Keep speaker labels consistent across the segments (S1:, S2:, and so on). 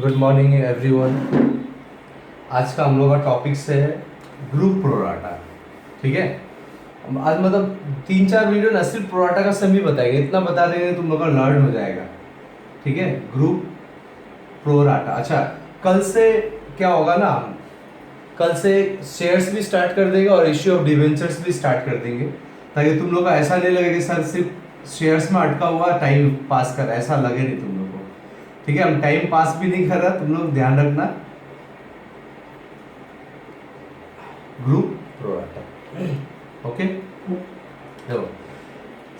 S1: Good morning everyone. आज का हम लोग का टॉपिक से है ग्रुप प्रोराटा। ठीक है, आज मतलब 3-4 वीडियो ना सिर्फ प्रोराटा का सम ही बताएंगे, इतना बता देंगे तुम लोग का लर्न हो जाएगा। ठीक है, ग्रुप प्रोराटा। अच्छा, कल से क्या होगा ना, कल से शेयर्स भी स्टार्ट कर देंगे और इश्यू ऑफ डिवेंचर्स भी स्टार्ट कर देंगे, ताकि तुम लोग का ऐसा नहीं लगे कि सर सिर्फ शेयर्स में अटका हुआ टाइम पास कर, ऐसा लगे नहीं तुम लोग को। ठीक है, हम टाइम पास भी नहीं कर रहा, तुम लोग ध्यान रखना। Group pro rata, okay. देखो,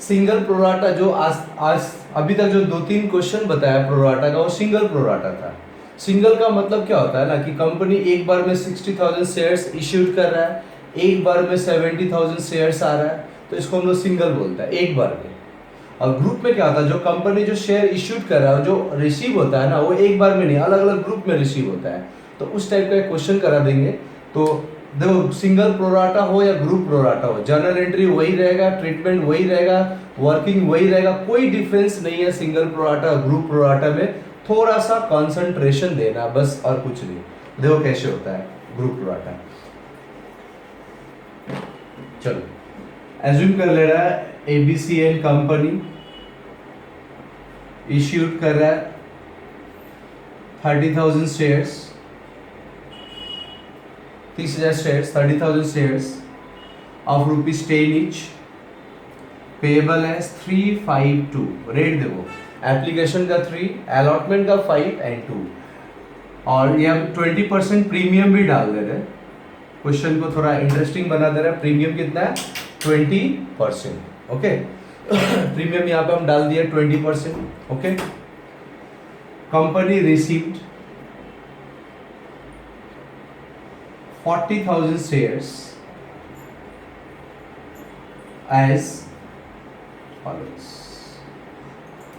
S1: सिंगल प्रोराटा जो आज आज अभी तक जो 2-3 क्वेश्चन बताया प्रोराटा का, वो सिंगल प्रोराटा था। सिंगल का मतलब क्या होता है ना कि कंपनी एक बार में 60,000 शेयर्स इश्यूड कर रहा है, एक बार में 70,000 शेयर्स आ रहा है, तो इसको हम लोग सिंगल बोलता है, एक बार में। और ग्रुप में क्या होता है, जो कंपनी जो शेयर इश्यूड कर रहा है, जो रिसीव होता है ना, वो एक बार में नहीं, अलग अलग ग्रुप में रिसीव होता है। तो उस टाइप का एक क्वेश्चन करा देंगे। तो देखो, सिंगल प्रोराटा हो या ग्रुप प्रोराटा हो, जर्नल एंट्री वही रहेगा, ट्रीटमेंट वही रहेगा, वर्किंग वही रहेगा, कोई डिफरेंस नहीं है सिंगल प्रोराटा ग्रुप प्रोराटा में। थोड़ा सा कंसंट्रेशन देना बस, और कुछ नहीं। देखो कैसे होता है ग्रुप प्रोराटा। चलो, एज्यूम कर ले रहा है एबीसीएन कंपनी इश्यूड कर रहा है 30,000 shares, 30,000 shares, 30,000 shares of ₹10 each, payable है 352। रेट देखो, एप्लीकेशन का 3, अलॉटमेंट का 5 एंड 2, और ये हम 20% प्रीमियम भी डाल दे रहे हैं। क्वेश्चन को थोड़ा इंटरेस्टिंग बना दे रहा है। प्रीमियम कितना है? 20%। ओके, प्रीमियम यहाँ पे हम डाल दिया 20%। Okay, company received 40,000 shares as follows.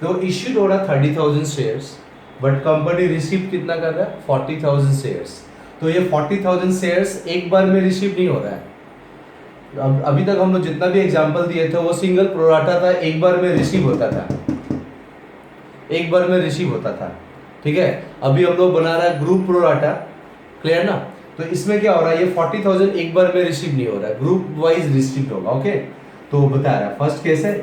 S1: तो इश्यूड हो रहा 30,000 शेयर्स, बट कंपनी रिसीव कितना कर रहा है? 40,000 शेयर्स। तो ये 40,000 शेयर्स एक बार में रिसीव नहीं हो रहा है। अब अभी तक हम लोग जितना भी एग्जांपल दिए थे वो सिंगल प्रोराटा था, एक बार में रिसीव होता था, एक बार में रिसीव होता था। ठीक है, अभी हम लोग बना रहा है ग्रुप प्रोराटा। क्लियर ना? तो इसमें क्या हो रहा है, ये 40,000 एक बार में रिसीव नहीं हो रहा है, ग्रुप वाइज रिसीव होगा। ओके, तो बता रहा है फर्स्ट केस है,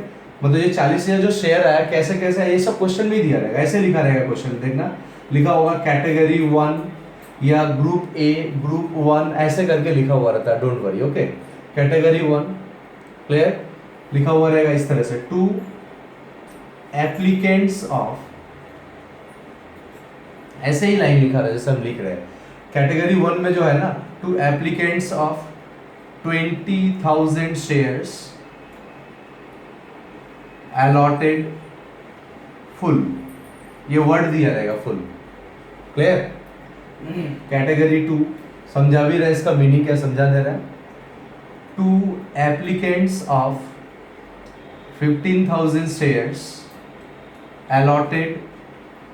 S1: मतलब ये 40,000 जो शेयर आया कैसे कैसे है, ये सब क्वेश्चन भी दिया रहेगा, ऐसे लिखा रहेगा क्वेश्चन। देखना, लिखा होगा कैटेगरी 1 या ग्रुप ए, ग्रुप 1 ऐसे करके लिखा हुआ रहता है। Don't worry. Okay, category 1 clear, लिखा हुआ रहेगा इस तरह से। 2 एप्लीकेंट्स ऑफ, ऐसे ही लाइन लिखा रहा है जैसे हम लिख रहे हैं। कैटेगरी 1 में जो है ना, 2 applicants of 20,000 shares allotted full, ये वर्ड दिया रहेगा फुल। क्लियर? कैटेगरी 2 समझा भी रहा है, इसका मीनिंग क्या समझा दे रहा है। 2 applicants of 15,000 shares allotted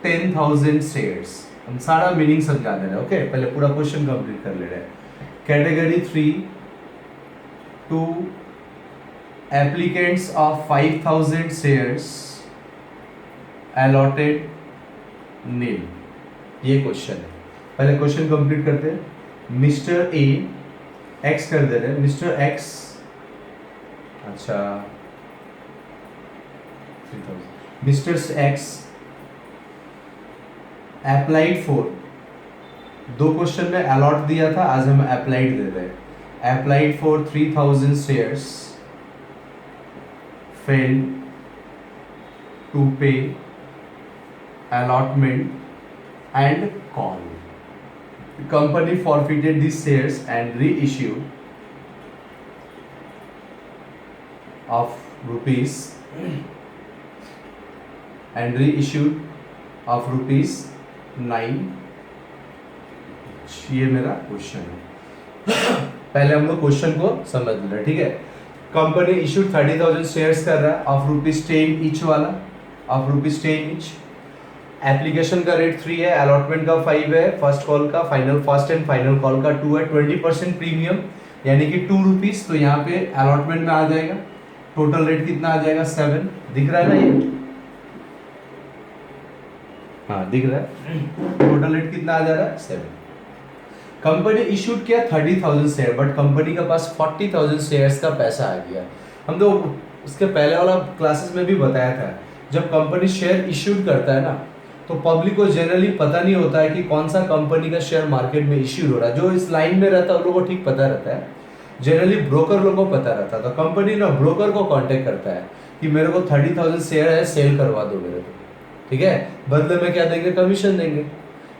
S1: 10,000 shares. हम सारा मीनिंग समझा दे रहे हैं। ओके, पहले पूरा क्वेश्चन कंप्लीट कर ले रहे हैं। Category 3, 2 applicants of 5,000 shares allotted nil। ये क्वेश्चन है, पहले क्वेश्चन कंप्लीट करते हैं। मिस्टर ए एक्स कर दे रहे हैं, मिस्टर एक्स, अच्छा mister x applied for, 2 question में अलॉट दिया था, आज हम अप्लाइड दे रहे हैं। Applied for 3,000 shares, failed to pay allotment and call. The company forfeited these shares and reissued of rupees and reissued of rupees 9। ये मेरा क्वेश्चन है। पहले हम लोग क्वेश्चन को समझ रहे हैं। ठीक है, कंपनी इश्यूड 30,000 शेयर्स कर रहा है ऑफ ₹10 ईच वाला, ऑफ ₹10 ईच। एप्लीकेशन का रेट 3 है, अलॉटमेंट का 5 है, फर्स्ट कॉल का final, first and final call का 2 है, 20% प्रीमियम यानी कि ₹2। तो यहाँ पे अलॉटमेंट में आ जाएगा, टोटल रेट कितना आ जाएगा? 7। दिख रहा है ना ये? हाँ दिख रहा है, टोटल रेट कितना आ जा रहा है 7। कंपनी इशूड किया 30,000 शेयर, बट कंपनी के पास 40,000 शेयर्स का पैसा आ गया। हम तो इसके पहले वाला क्लासेस में भी बताया था, जब कंपनी शेयर इशूड करता है ना, तो पब्लिक को जनरली पता नहीं होता है कि कौन सा कंपनी का शेयर मार्केट में इश्यूड हो रहा है। जो इस लाइन में रहता है उन लोगों को ठीक पता रहता है, जनरली ब्रोकर लोगों को पता रहता है। तो कंपनी ना ब्रोकर को कांटेक्ट करता है कि मेरे को 30,000 शेयर है, सेल करवा दो मेरे को, ठीक है, बदले में क्या देंगे, कमीशन देंगे।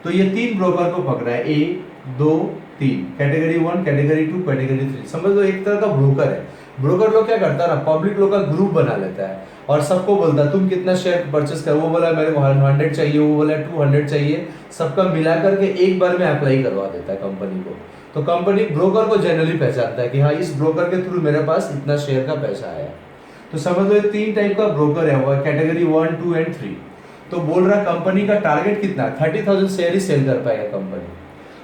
S1: तो ये 3 ब्रोकर को पकड़ा है, 1 2 3, कैटेगरी 1, कैटेगरी 2, कैटेगरी 3। समझ लो एक तरह का ब्रोकर है। ब्रोकर लोग क्या करता है ना, पब्लिक लोग का ग्रुप बना लेता है और सबको बोलता है तुम कितना शेयर परचेस कर, वो बोला मेरे को 100 चाहिए, वो बोला 200 चाहिए, सबका मिला करके एक बार में अप्लाई करवा देता है कंपनी को। तो कंपनी ब्रोकर को जनरली पहचानता है कि हाँ इस ब्रोकर के थ्रू मेरे पास इतना शेयर का पैसा आया। तो समझ लो 3 टाइप का ब्रोकर है, वो कैटेगरी 1, 2 एंड 3। तो बोल रहा कंपनी का टारगेट कितना, 30,000 शेयर ही सेल कर पाएगा कंपनी।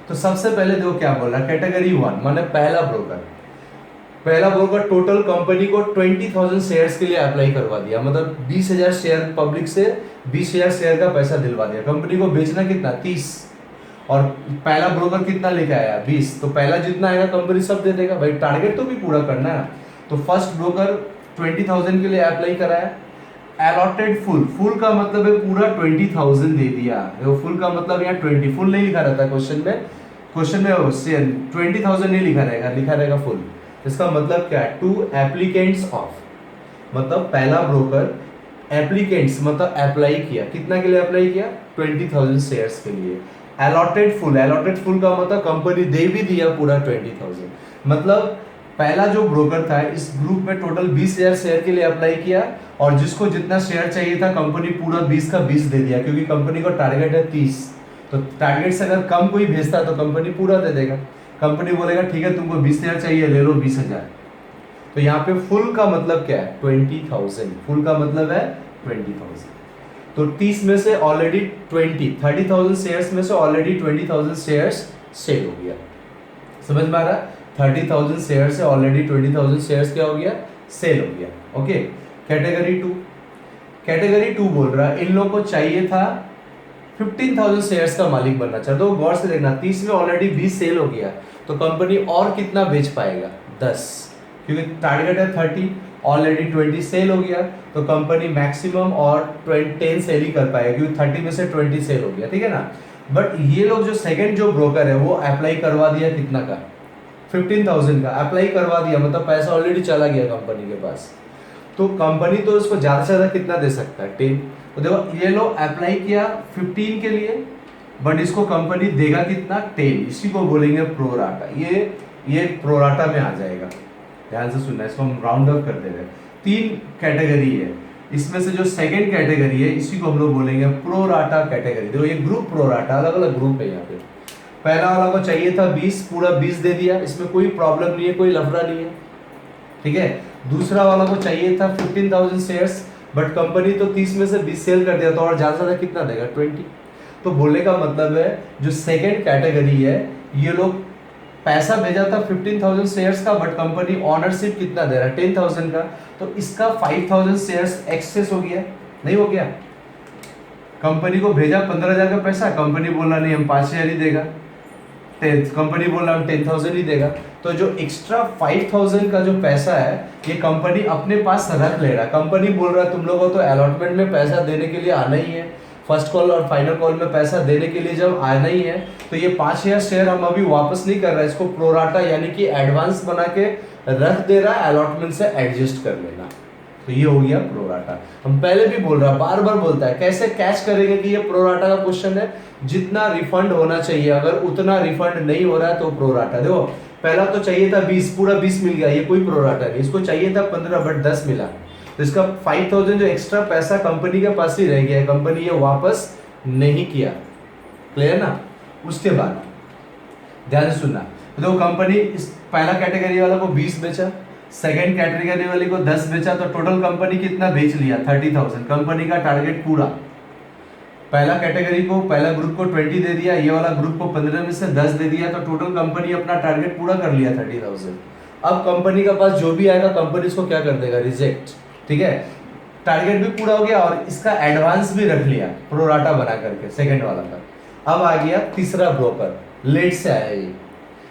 S1: तो सबसे पहले देखो क्या बोल रहा, कैटेगरी 1 माने पहला ब्रोकर टोटल कंपनी को 20,000 शेयर्स के लिए अप्लाई करवा दिया, मतलब 20,000 शेयर पब्लिक से 20,000 शेयर का पैसा दिलवा दिया। कंपनी को बेचना कितना, 30, और पहला ब्रोकर कितना लेके आया, 20। तो पहला जितना आएगा कंपनी सब दे देगा भाई, टारगेट तो भी पूरा करना है। तो फर्स्ट ब्रोकर 20,000 के लिए अप्लाई कराया, अलॉटेड फुल का मतलब है पूरा 20,000 दे दिया। देखो फुल का मतलब यहाँ 20, फुल नहीं लिखा रहता क्वेश्चन में 20,000 नहीं लिखा रहेगा फुल। इसका मतलब क्या है, 2 एप्लीकेंट्स ऑफ, मतलब पहला ब्रोकर एप्लीकेंट्स मतलब अप्लाई किया, कितना के लिए अप्लाई किया, 20,000 शेयर्स के लिए। अलॉटेड फुल का मतलब कंपनी दे भी दिया पूरा 20,000, मतलब पहला जो ब्रोकर था इस ग्रुप में टोटल 20,000 शेयर के लिए अप्लाई किया, और जिसको जितना शेयर चाहिए था कंपनी पूरा 20 का 20 दे दिया, क्योंकि कंपनी को टारगेट है 30। तो टारगेट से अगर कम कोई भेजता तो कंपनी पूरा दे देगा। कंपनी बोलेगा ठीक है तुमको 20,000 चाहिए, ले लो 20,000। तो यहाँ पे फुल का मतलब क्या है, 20,000, फुल का मतलब है 20,000। तो 30 में से ऑलरेडी 30,000 शेयर्स में से ऑलरेडी 20,000 शेयर्स सेल हो गया। समझ में आ रहा है, 30,000 शेयर से ऑलरेडी 20,000 शेयर्स क्या हो गया, सेल हो गया। ओके, कैटेगरी 2 बोल रहा है इन लोगों को चाहिए था 15,000 शेयर्स का मालिक बनना चाहता। तो गौर से देखना, 30 में ऑलरेडी 20 सेल हो गया, तो कंपनी और कितना बेच पाएगा, 10, क्योंकि टारगेट है 30, ऑलरेडी 20 सेल हो गया, तो कंपनी मैक्सिमम और 10 सेल ही कर पाएगा, क्योंकि 30 में से 20 सेल हो गया, ठीक है ना। बट ये लोग जो सेकंड जो ब्रोकर है वो अप्लाई करवा दिया कितना का, 15,000 का अप्लाई करवा दिया, मतलब पैसा ऑलरेडी चला गया कंपनी के पास। तो कंपनी तो इसको ज्यादा से ज्यादा कितना दे सकता है, 10। तो देखो ये लोग अप्लाई किया 15 के लिए, बट इसको कंपनी देगा कितना, 10। इसी को बोलेंगे प्रोराटा। ये प्रोराटा में आ जाएगा, ध्यान से सुनना, इसको हम राउंड अप कर दे रहे हैं। 3 कैटेगरी है, इसमें से जो सेकंड कैटेगरी है इसी को हम लोग बोलेंगे प्रोराटा कैटेगरी। देखो ये ग्रुप प्रोराटा, अलग अलग ग्रुप है यहाँ पे। पहला वाला को चाहिए था 20, पूरा 20 दे दिया, इसमें कोई प्रॉब्लम नहीं है, कोई लफड़ा नहीं है, ठीक है। दूसरा वाला को चाहिए था 15,000 शेयर्स, बट कंपनी तो 30 में से 20 सेल कर दिया, तो और ज्यादा से ज्यादा कितना देगा, 20। तो बोलने का मतलब है जो सेकंड कैटेगरी है ये लोग पैसा भेजा था 15,000 शेयर्स का, बट कंपनी ऑनरशिप कितना दे रहा है, 10,000 का। तो इसका 5,000 शेयर्स एक्सेस हो गया, नहीं हो गया। कंपनी को भेजा 15,000 का पैसा, कंपनी बोला नहीं हम 5,000 ही देगा, कंपनी बोला हम 10,000 ही देगा। तो जो एक्स्ट्रा 5,000 का जो पैसा है ये कंपनी अपने पास रख ले रहा है। कंपनी बोल रहा है तुम लोगों को तो अलॉटमेंट में पैसा देने के लिए आना ही है, फर्स्ट कॉल और फाइनल कॉल में पैसा देने के लिए जब आना ही है, तो ये 5,000 शेयर हम अभी वापस नहीं कर रहे, इसको प्रोराटा यानी कि एडवांस बना के रख दे रहा है, अलॉटमेंट से एडजस्ट कर लेना। तो ये हो गया प्रोराटा। हम पहले भी बोल रहा, बार बार बोलता है, कैसे कैच करेंगे कि ये प्रोराटा का क्वेश्चन है, जितना रिफंड होना चाहिए अगर उतना रिफंड नहीं हो रहा है तो प्रोराटा। देखो पहला तो चाहिए था 20, पूरा 20 मिल गया, ये कोई प्रोराटा नहीं। इसको चाहिए था 15 बट 10 मिला, तो इसका 5,000 जो एक्स्ट्रा पैसा कंपनी के पास ही रह गया, कंपनी ये वापस नहीं किया। क्लियर ना। उसके बाद ध्यान से सुनना, तो कंपनी इस पहला कैटेगरी वाला को 20 बेचा, सेकेंड कैटेगरी वाले को 10 बेचा, तो टोटल कंपनी कितना बेच लिया, 30,000। कंपनी का टारगेट पूरा, पहला कैटेगरी को पहला ग्रुप को 20 दे दिया, ये वाला ग्रुप को 15 में से 10 दे दिया, तो टोटल कंपनी अपना टारगेट पूरा कर लिया 30,000। अब कंपनी का पास जो भी आएगा कंपनी इसको क्या कर देगा, रिजेक्ट, ठीक है। टारगेट भी पूरा हो गया और इसका एडवांस भी रख लिया प्रोराटा बना करके सेकंड वाला का। अब आ गया तीसरा ब्रोकर, लेट से आया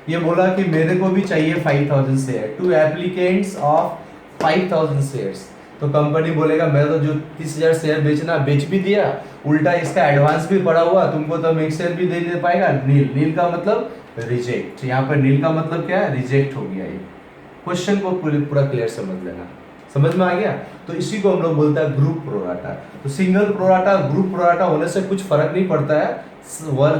S1: ये बोला कि मेरे को भी चाहिए 5000 share to applicants of 5000 shares. तो कंपनी बोलेगा मैं तो जो 30,000 शेयर बेचना बेच भी दिया, उल्टा इसका एडवांस भी पड़ा हुआ, तुमको तो हम एक शेयर भी दे पाएगा। नील, नील का मतलब रिजेक्ट, यहाँ पर नील का मतलब क्या है, रिजेक्ट हो गया। ये क्वेश्चन को पूरा क्लियर समझ लेना, समझ में आ गया। तो इसी को हम लोग बोलते हैं ग्रुप प्रोराटा। तो सिंगल प्रोराटा ग्रुप प्रोराटा होने से कुछ फर्क नहीं पड़ता है,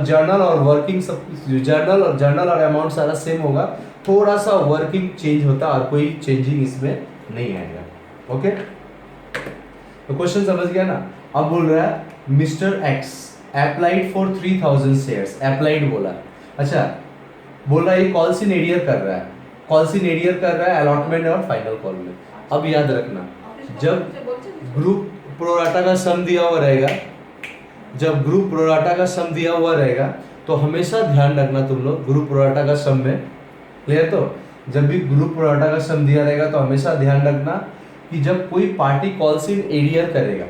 S1: जर्नल और वर्किंग सब, जर्नल और अमाउंट सारा सेम होगा, थोड़ा सा वर्किंग चेंज होता है और कोई चेंजिंग इसमें नहीं आएगा। ओके, तो क्वेश्चन समझ गया ना। अब बोल रहा है mister x applied for 3000 shares, applied बोला, अच्छा बोल रहा है ये कॉल इन एरियर कर रहा है, कॉल इन एरियर कर रहा है अलॉटमेंट और फाइनल कॉल में। अब याद रखना, जब ग्रुप प्रोराटा का सम दिया हुआ रहेगा, जब ग्रुप प्रोराटा का सम दिया हुआ रहेगा तो हमेशा ध्यान रखना तुम लोग ग्रुप प्रोराटा का सम में, क्लियर। तो जब भी ग्रुप प्रोराटा का सम दिया रहेगा तो हमेशा ध्यान रखना कि जब कोई पार्टी कॉल्स इन एरियर करेगा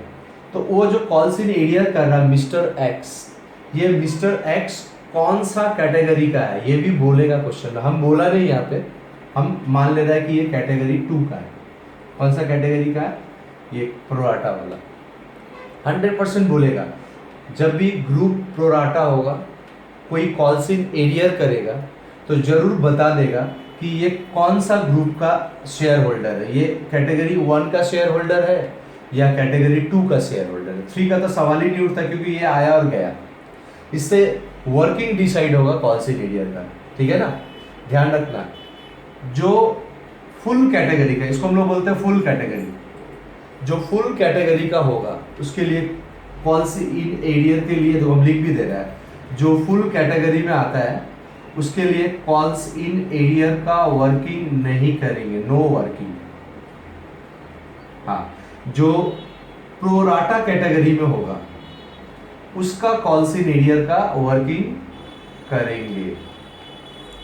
S1: तो वो जो कॉल्स इन एरियर कर रहा है मिस्टर एक्स, ये मिस्टर एक्स कौन सा कैटेगरी का है ये भी बोलेगा क्वेश्चन में। हम बोला नहीं यहाँ पे, हम मान ले रहा है कि ये कैटेगरी 2 का है। कौन सा कैटेगरी का है, ये प्रोराटा वाला, 100% बोलेगा। जब भी ग्रुप प्रोराटा होगा, कोई कॉल्स इन एरियर करेगा तो जरूर बता देगा कि ये कौन सा ग्रुप का शेयर होल्डर है, ये कैटेगरी 1 का शेयर होल्डर है या कैटेगरी 2 का शेयर होल्डर है। 3 का तो सवाल ही नहीं उठता क्योंकि ये आया और गया। इससे वर्किंग डिसाइड होगा कॉल्स इन एरियर का, ठीक है ना। ध्यान रखना, जो फुल कैटेगरी का, इसको हम लोग बोलते हैं फुल कैटेगरी, जो फुल कैटेगरी का होगा उसके लिए कॉल्स इन एरियर के लिए तो हम लिख भी दे रहा है, जो फुल कैटेगरी में आता है उसके लिए कॉल्स इन एरियर का वर्किंग नहीं करेंगे, नो वर्किंग। हाँ, जो प्रोराटा कैटेगरी में होगा उसका कॉल्स इन एरियर का वर्किंग करेंगे,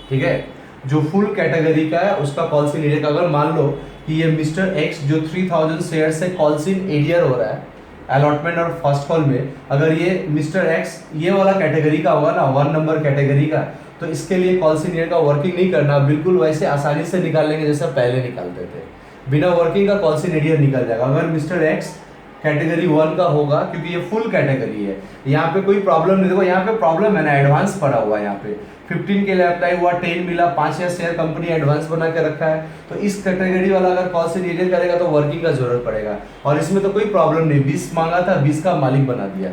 S1: ठीक है। जो फुल कैटेगरी का है उसका कॉल्स इन एरियर का, अगर मान लो कि ये मिस्टर एक्स जो 3000 शेयर से कॉल्स इन एरियर हो रहा है अलॉटमेंट और फर्स्ट कॉल में, अगर ये मिस्टर एक्स ये वाला कैटेगरी का होगा ना, 1 नंबर कैटेगरी का, तो इसके लिए कॉल्स इन एरियर का वर्किंग नहीं करना, बिल्कुल वैसे आसानी से निकाल लेंगे जैसा पहले निकालते थे, बिना वर्किंग का कॉल्स इन एरियर निकल जाएगा। अगर मिस्टर एक्स कैटेगरी 1 का होगा क्योंकि ये फुल कैटेगरी है, यहाँ पे कोई प्रॉब्लम नहीं। देखो यहाँ पे प्रॉब्लम है ना, एडवांस पड़ा हुआ है, यहाँ पे 15 के लिए अप्लाई हुआ, 10 मिला, 5000 शेयर कंपनी एडवांस बना के रखा है। तो इस कैटेगरी वाला अगर कॉल्स इन एरियर करेगा तो वर्किंग का जरूरत पड़ेगा, और इसमें तो कोई प्रॉब्लम नहीं, 20 मांगा था 20 का मालिक बना दिया।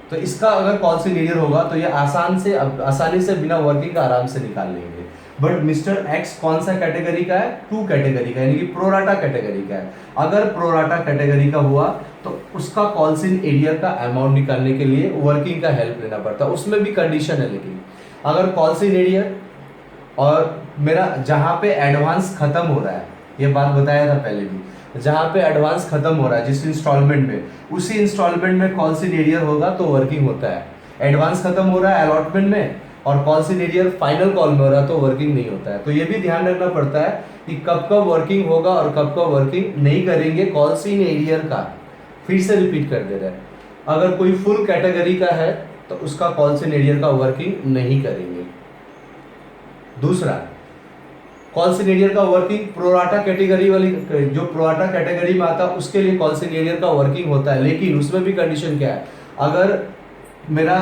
S1: तो इसका अगर कॉल्स इन एरियर होगा तो ये आसानी से बिना वर्किंग का आराम से निकाल लेंगे। बट मिस्टर एक्स कौन सा कैटेगरी का है, 2 कैटेगरी का, यानी कि प्रोराटा कैटेगरी का है। अगर प्रोराटा कैटेगरी का हुआ तो उसका कॉल्स इन एरियर का अमाउंट निकालने के लिए वर्किंग का हेल्प लेना पड़ता है, उसमें भी कंडीशन है। लेकिन अगर कॉल्स इन एरियर और मेरा जहां पे एडवांस खत्म हो रहा है, ये बात बताया था पहले भी, जहां पे एडवांस खत्म हो रहा है जिस इंस्टॉलमेंट में, उसी इंस्टॉलमेंट में कॉल्स इन एरियर होगा तो वर्किंग होता है। एडवांस खत्म हो रहा है अलॉटमेंट में और calls in arrear final call में हो रहा है तो वर्किंग नहीं होता है। तो ये भी ध्यान रखना पड़ता है कि कब कब वर्किंग होगा और कब कब वर्किंग नहीं करेंगे कॉल्स इन एरियर का। फिर से रिपीट कर दे रहे हैं, अगर कोई फुल कैटेगरी का है तो उसका कॉल्स इन एरियर का वर्किंग नहीं करेंगे। दूसरा, कॉल्स इन एरियर का वर्किंग प्रोराटा कैटेगरी वाली, जो प्रोराटा कैटेगरी में आता है उसके लिए कॉल्स इन एरियर का वर्किंग होता है, लेकिन उसमें भी कंडीशन क्या है, अगर मेरा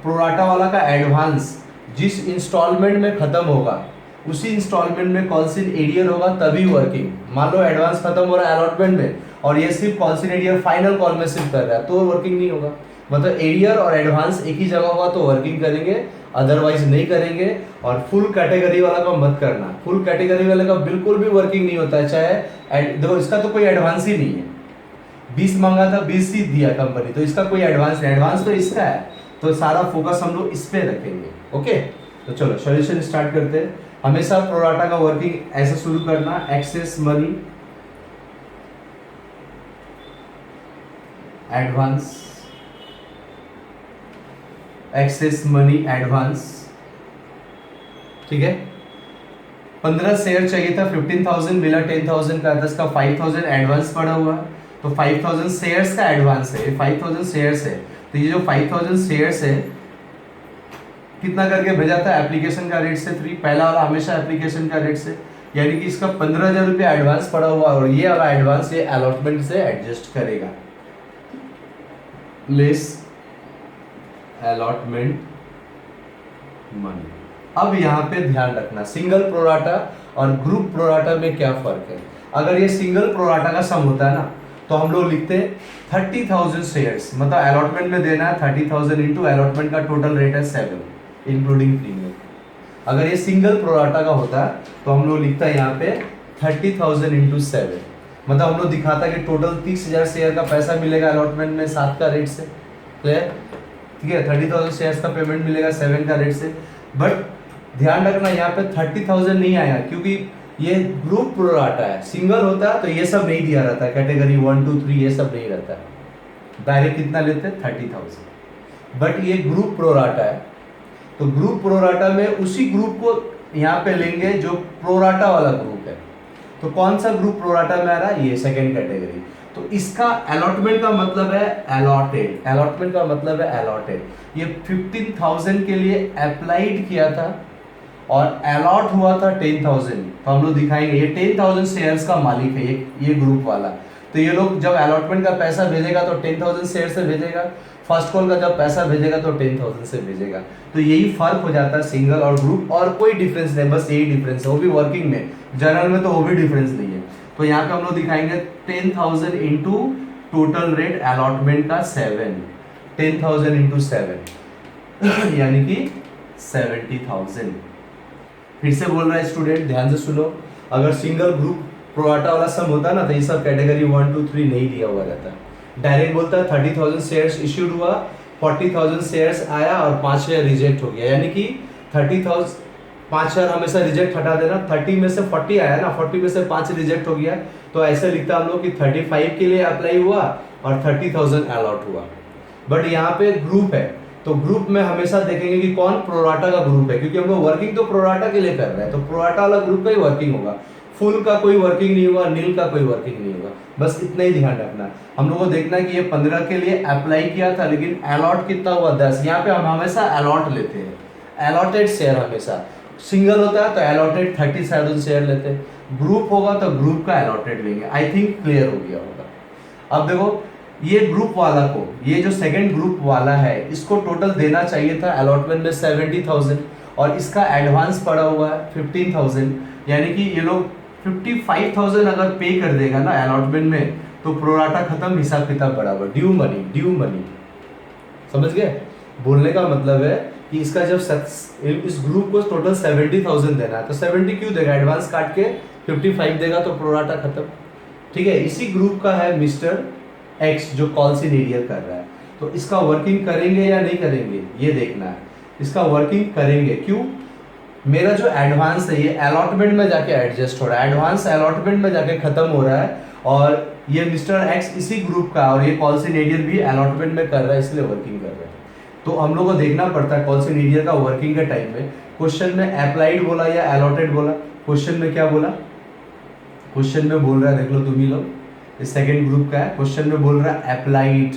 S1: प्रोराटा वाला का एडवांस जिस इंस्टॉलमेंट में खत्म होगा उसी इंस्टॉलमेंट में कॉल्स इन एरियर होगा तभी वर्किंग। मान लो एडवांस खत्म हो रहा है अलॉटमेंट में और ये सिर्फ calls in arrear final call में सिर्फ कर रहा है तो वर्किंग नहीं होगा। मतलब एरियर और एडवांस एक ही जगह होगा तो वर्किंग करेंगे, अदरवाइज नहीं करेंगे। और फुल कैटेगरी वाला का मत करना, फुल कैटेगरी वाले का बिल्कुल भी वर्किंग नहीं होता है, चाहे देखो इसका तो कोई एडवांस ही नहीं है, 20 मांगा था 20 ही दिया कंपनी, तो इसका कोई एडवांस नहीं, एडवांस तो इसका है। तो सारा फोकस हम लोग इस पे रखेंगे। ओके, तो चलो सॉल्यूशन स्टार्ट करते हैं। हमेशा प्रोराटा का वर्किंग ऐसे शुरू करना, excess money advance, excess money advance, ठीक है। 15 शेयर चाहिए था, 15,000 मिला, 10,000 का था, इसका 5,000 एडवांस पड़ा हुआ, तो 5000 शेयर्स का एडवांस है, 5000 शेयर्स है, तो ये जो 5000 शेयर्स है कितना करके भेजा था एप्लीकेशन का रेट से 3, पहला वाला हमेशा एप्लीकेशन का रेट से, यानी कि इसका 15,000 रुपया एडवांस पड़ा हुआ और ये वाला एडवांस ये अलॉटमेंट से एडजस्ट करेगा, लेस अलॉटमेंट मनी। अब यहाँ पे ध्यान रखना सिंगल प्रोराटा और ग्रुप प्रोराटा में क्या फर्क है। अगर ये सिंगल प्रोराटा का सम होता है ना तो हम लोग लिखते हैं 30,000 शेयर्स, मतलब अलॉटमेंट में देना है 30,000 इंटू अलॉटमेंट का टोटल रेट है 7 इंक्लूडिंग प्रीमियम। अगर ये सिंगल प्रोराटा का होता तो हम लोग लिखता है यहाँ पे 30,000 इंटू 7, मतलब हम लोग दिखाता कि टोटल 30,000 शेयर का पैसा मिलेगा अलॉटमेंट में 7 का रेट से, क्लियर, ठीक है। 30,000 शेयर्स का पेमेंट मिलेगा 7 का रेट से। बट ध्यान रखना यहाँ पे 30,000 नहीं आया क्योंकि ये ग्रुप प्रोराटा है, सिंगल होता तो ये सब नहीं दिया रहता, कैटेगरी 1 2 3 ये सब नहीं रहता, डायरेक्ट कितना लेते 30,000। बट ये ग्रुप प्रोराटा है तो ग्रुप प्रोराटा में उसी ग्रुप को यहाँ पे लेंगे जो प्रोराटा वाला ग्रुप है। तो कौन सा ग्रुप प्रोराटा में आ रहा है, ये सेकेंड कैटेगरी। तो इसका अलॉटमेंट का मतलब है अलॉटेड, अलॉटमेंट का मतलब है अलॉटेड। ये 15,000 के लिए अप्लाइड किया था और अलॉट हुआ था 10,000, तो हम लोग दिखाएंगे ये 10,000 शेयर्स का मालिक है ये ग्रुप वाला। तो ये लोग जब अलॉटमेंट का पैसा भेजेगा तो 10,000 शेयर से भेजेगा, फर्स्ट कॉल का जब पैसा भेजेगा तो 10,000 से भेजेगा। तो यही फर्क हो जाता है सिंगल और ग्रुप, और कोई डिफरेंस नहीं, बस यही डिफरेंस है, वो भी वर्किंग में, जनरल में तो वो भी डिफरेंस नहीं है। तो यहाँ पे हम लोग दिखाएंगे 10,000 इंटू टोटल रेट अलॉटमेंट का 7, 10,000 इंटू 7 यानी कि 70,000। फिर से बोल रहा है स्टूडेंट, ध्यान से सुनो, अगर सिंगल ग्रुप प्रोराटा वाला सम होता ना तो ये सब कैटेगरी 1 2 3 नहीं दिया हुआ रहता, डायरेक्ट बोलता है 30,000 शेयर्स इश्यूड हुआ, 40,000 शेयर्स आया और 5 शेयर रिजेक्ट हो गया, यानी कि 30,000 5 शेयर हमेशा रिजेक्ट हटा देना, 30 में से 40 आया ना, 40 में से 5 रिजेक्ट हो गया, तो ऐसे लिखता हम लोग कि 35 के लिए अप्लाई हुआ और 30,000 अलॉट हुआ। बट यहाँ पे ग्रुप है तो ग्रुप में हमेशा देखेंगे कि कौन प्रोराटा का ग्रुप है, क्योंकि हम लोग वर्किंग तो प्रोराटा के लिए कर रहे हैं, तो प्रोराटा वाला ग्रुप का ही वर्किंग होगा, फुल का कोई वर्किंग नहीं होगा, नील का कोई वर्किंग नहीं होगा। बस इतना ही ध्यान रखना। हम लोगों को देखना है कि ये 15 के लिए अप्लाई किया था लेकिन अलॉट कितना हुआ 10। यहाँ पे हम हमेशा अलॉट लेते हैं, अलॉटेड शेयर हमेशा, सिंगल होता है तो अलॉटेड 30,000 शेयर लेते हैं, ग्रुप होगा तो ग्रुप का अलॉटेड लेंगे। आई थिंक क्लियर हो गया होगा। अब देखो ये ग्रुप वाला को, ये जो सेकंड ग्रुप वाला है इसको टोटल देना चाहिए था अलॉटमेंट में 70,000 और इसका एडवांस पड़ा हुआ है 15,000, यानी कि ये लोग 55,000 अगर पे कर देगा ना अलॉटमेंट में तो प्रोराटा खत्म, हिसाब किताब बराबर, ड्यू मनी, ड्यू मनी। समझ गए? बोलने का मतलब है कि इसका जब इस ग्रुप को टोटल 70,000 देना है तो 70 क्यों देगा, एडवांस काट के 55 देगा तो प्रोराटा खत्म। ठीक है, इसी ग्रुप का है मिस्टर एक्स जो कॉल्सिन एरियर कर रहा है, तो इसका वर्किंग करेंगे या नहीं करेंगे ये देखना है। इसका वर्किंग करेंगे, क्यों? मेरा जो एडवांस है ये अलॉटमेंट में जाके एडजस्ट हो रहा है, एडवांस अलॉटमेंट में जाके खत्म हो रहा है और ये मिस्टर एक्स इसी ग्रुप का और ये कॉल्सिन एरियर भी अलॉटमेंट में कर रहा है, इसलिए वर्किंग कर रहा है। तो हम लोग को देखना पड़ता है कॉल्सिन एरियर का वर्किंग के टाइम में। क्वेश्चन में अप्लाइड बोला या अलॉटेड बोला? क्वेश्चन में क्या बोला? क्वेश्चन में बोल रहा है, देख लो तुम ही लोग, इस सेकेंड ग्रुप का है, क्वेश्चन में बोल रहा है अप्लाइड,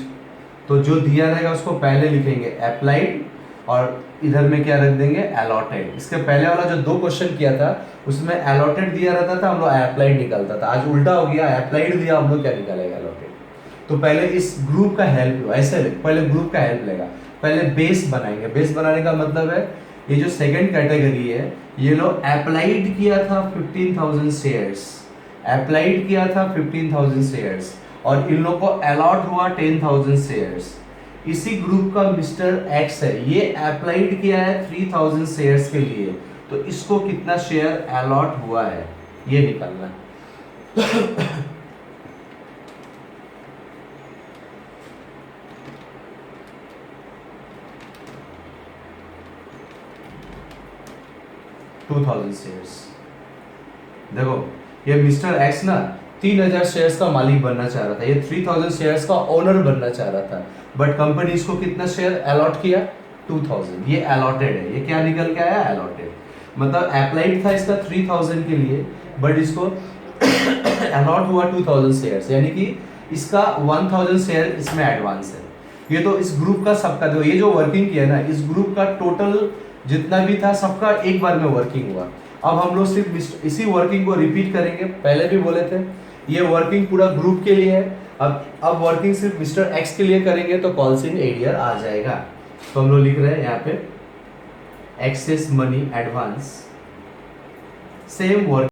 S1: तो जो दिया रहेगा उसको पहले लिखेंगे अप्लाइड और इधर में क्या रख देंगे अलॉटेड। इसके पहले वाला जो 2 क्वेश्चन किया था उसमें अलॉटेड दिया रहता था, हम लोग अप्लाइड निकालता था, आज उल्टा हो गया, अप्लाइड दिया, हम लोग क्या निकालेगा अलॉटेड। तो पहले इस ग्रुप का हेल्प लो, ऐसे पहले ग्रुप का हेल्प लेगा, पहले बेस बनाएंगे। बेस बनाने का मतलब है ये जो सेकंड कैटेगरी है ये लोग अप्लाइड किया था 15,000 शेयर्स, अप्लाइड किया था 15,000 शेयर्स और इन लोग को अलॉट हुआ 10,000 शेयर्स। इसी ग्रुप का मिस्टर एक्स है, ये अप्लाइड किया है 3,000 शेयर्स के लिए, तो इसको कितना शेयर अलॉट हुआ है ये निकालना है। 2,000 शेयर्स। देखो ये मिस्टर एक्स ना 3,000 शेयर्स का मालिक बनना चाह रहा था, ये 3,000 शेयर्स का ओनर बनना चाह रहा था, बट कंपनी इसको कितना शेयर अलॉट किया 2,000, ये अलॉटेड है, ये क्या निकल के आया अलॉटेड। मतलब अप्लाइड था इसका 3,000 के लिए बट इसको अलॉट हुआ 2,000 शेयर्स, यानी कि इसका 1000 शेयर इसमें एडवांस है। ये तो इस ग्रुप का सबका, देखो ये जो वर्किंग किया ना, इस ग्रुप का टोटल जितना भी था सबका एक बार में वर्किंग हुआ। अब हम लोग सिर्फ इसी वर्किंग को रिपीट करेंगे। पहले भी बोले थे ये वर्किंग पूरा ग्रुप के लिए है, अब वर्किंग सिर्फ मिस्टर एक्स के लिए करेंगे तो कॉल्स इन एरियर आ जाएगा। तो हम लोग लिख रहे हैं यहाँ पे excess money advance, same work